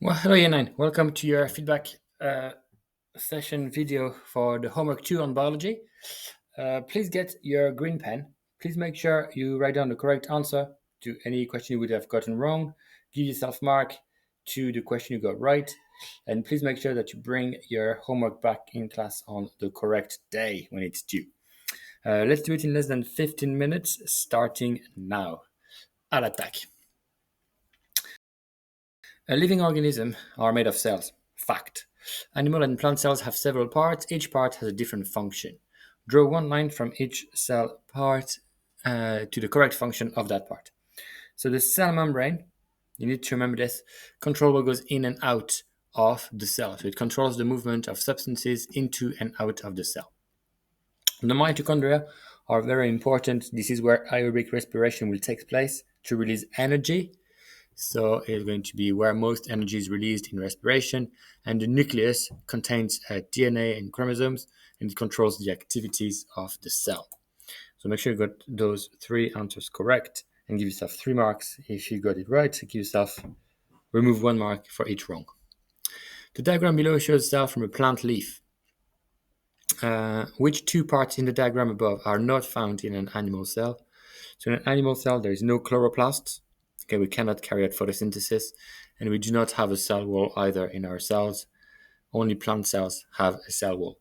Well, hello, Yanine. Welcome to your feedback session video for the homework 2 on biology. Please get your green pen. Please make sure you write down the correct answer to any question you would have gotten wrong. Give yourself mark to the question you got right. And please make sure that you bring your homework back in class on the correct day when it's due. Let's do it in less than 15 minutes, starting now. À l'attaque. A living organism are made of cells. Fact. Animal and plant cells have several parts. Each part has a different function. Draw one line from each cell part to the correct function of that part. So the cell membrane, you need to remember this, controls what goes in and out of the cell. So it controls the movement of substances into and out of the cell. The mitochondria are very important. This is where aerobic respiration will take place to release energy. So it's going to be where most energy is released in respiration. And the nucleus contains DNA and chromosomes, and it controls the activities of the cell. So make sure you got those three answers correct and give yourself 3 marks. If you got it right, give yourself, remove 1 mark for each wrong. The diagram below shows a cell from a plant leaf. Which 2 parts in the diagram above are not found in an animal cell? So in an animal cell, there is no chloroplast. Okay, we cannot carry out photosynthesis, and we do not have a cell wall either in our cells. Only plant cells have a cell wall.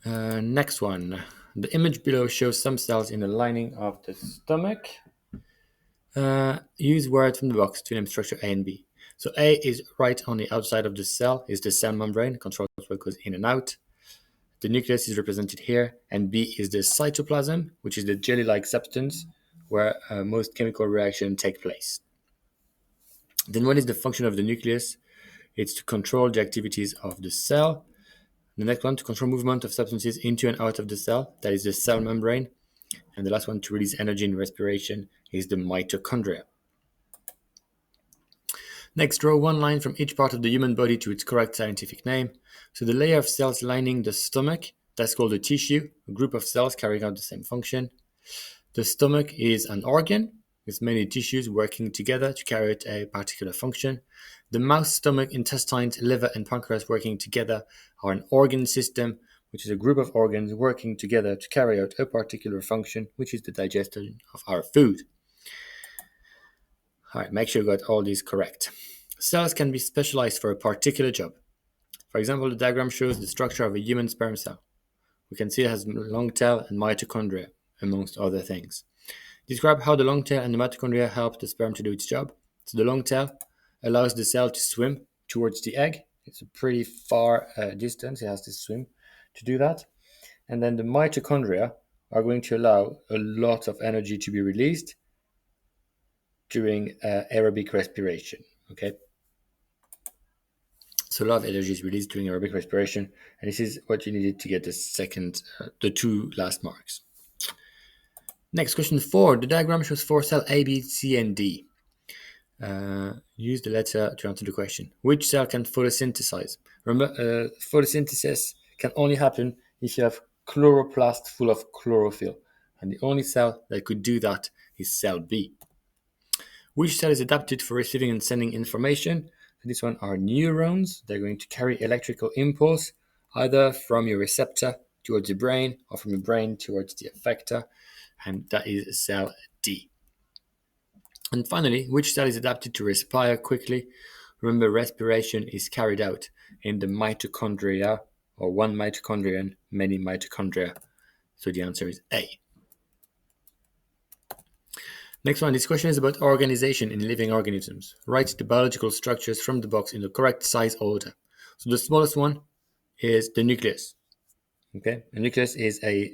Next one. The image below shows some cells in the lining of the stomach. Use words from the box to name structure A and B. So A is right on the outside of the cell, is the cell membrane, controls what goes in and out. The nucleus is represented here, and B is the cytoplasm, which is the jelly-like substance where most chemical reactions take place. Then what is the function of the nucleus? It's to control the activities of the cell. The next one, to control movement of substances into and out of the cell. That is the cell membrane. And the last one, to release energy in respiration, is the mitochondria. Next, draw one line from each part of the human body to its correct scientific name. So the layer of cells lining the stomach, that's called a tissue, a group of cells carrying out the same function. The stomach is an organ with many tissues working together to carry out a particular function. The mouth, stomach, intestines, liver, and pancreas working together are an organ system, which is a group of organs working together to carry out a particular function, which is the digestion of our food. All right, make sure you got all these correct. Cells can be specialized for a particular job. For example, the diagram shows the structure of a human sperm cell. We can see it has long tail and mitochondria, amongst other things. Describe how the long tail and the mitochondria help the sperm to do its job. So the long tail allows the cell to swim towards the egg. It's a pretty far distance. It has to swim to do that. And then the mitochondria are going to allow a lot of energy to be released during aerobic respiration. Okay. So a lot of energy is released during aerobic respiration, and this is what you needed to get the 2 last marks. Next, question 4. The diagram shows 4 cells A, B, C, and D. Use the letter to answer the question. Which cell can photosynthesize? Remember, photosynthesis can only happen if you have chloroplast full of chlorophyll, and the only cell that could do that is cell B. Which cell is adapted for receiving and sending information? This one are neurons. They're going to carry electrical impulse either from your receptor towards the brain or from the brain towards the effector, and that is cell D. And finally, which cell is adapted to respire quickly? Remember, respiration is carried out in the mitochondria, or one mitochondrion, many mitochondria. So the answer is A. Next one, this question is about organization in living organisms. Write the biological structures from the box in the correct size order. So the smallest one is the nucleus. Okay, the nucleus is a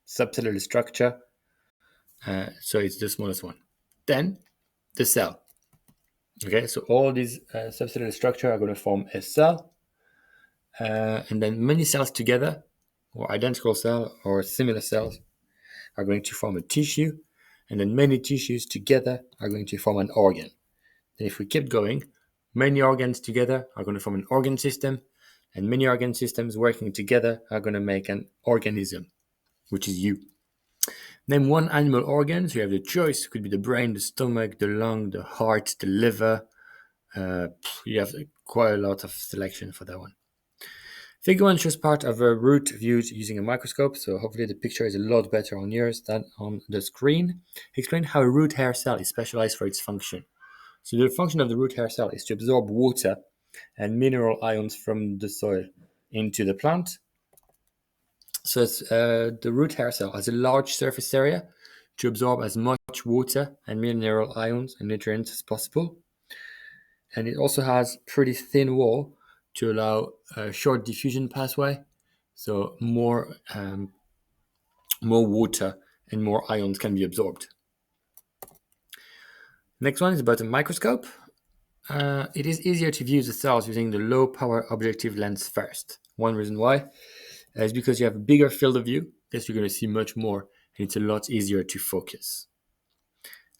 subcellular structure, so it's the smallest one. Then the cell. Okay, so all these subcellular structure are going to form a cell, and then many cells together, or identical cells or similar cells, are going to form a tissue, and then many tissues together are going to form an organ. And if we keep going, many organs together are going to form an organ system, and many organ systems working together are going to make an organism, which is you. Name one animal organ. So you have the choice. It could be the brain, the stomach, the lung, the heart, the liver. You have quite a lot of selection for that one. Figure 1 shows part of a root viewed using a microscope, so hopefully the picture is a lot better on yours than on the screen. Explain how a root hair cell is specialized for its function. So the function of the root hair cell is to absorb water and mineral ions from the soil into the plant. So the root hair cell has a large surface area to absorb as much water and mineral ions and nutrients as possible. And it also has pretty thin wall to allow a short diffusion pathway, so more water and more ions can be absorbed. Next one is about a microscope. It is easier to view the cells using the low power objective lens first. One reason why is because you have a bigger field of view, because you're going to see much more, and it's a lot easier to focus.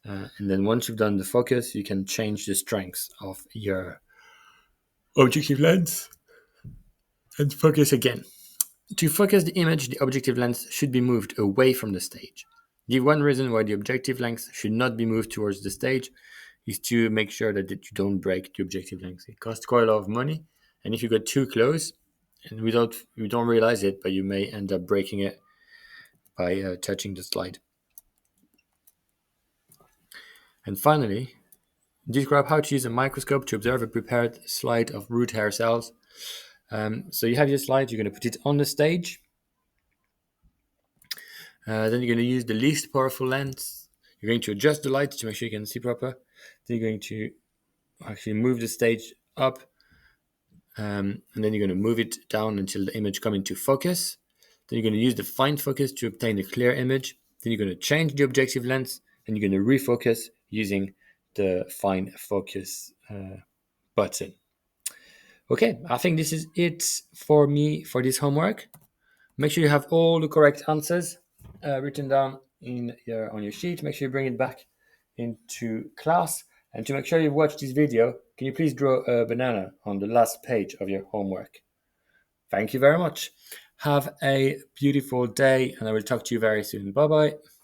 And then once you've done the focus, you can change the strength of your objective lens and focus again. To focus the image, the objective lens should be moved away from the stage. The one reason why the objective lens should not be moved towards the stage is to make sure that you don't break the objective lens. It costs quite a lot of money, and if you get too close, and we don't realize it, but you may end up breaking it by touching the slide. And finally, describe how to use a microscope to observe a prepared slide of root hair cells. So you have your slide, you're going to put it on the stage. Then you're going to use the least powerful lens. You're going to adjust the light to make sure you can see proper. Then you're going to actually move the stage up, and then you're going to move it down until the image comes into focus. Then you're going to use the find focus to obtain a clear image. Then you're going to change the objective lens, and you're going to refocus using the find focus button. Okay, I think this is it for me for this homework. Make sure you have all the correct answers written down on your sheet. Make sure you bring it back into class. And to make sure you've watched this video, can you please draw a banana on the last page of your homework? Thank you very much. Have a beautiful day, and I will talk to you very soon. Bye-bye.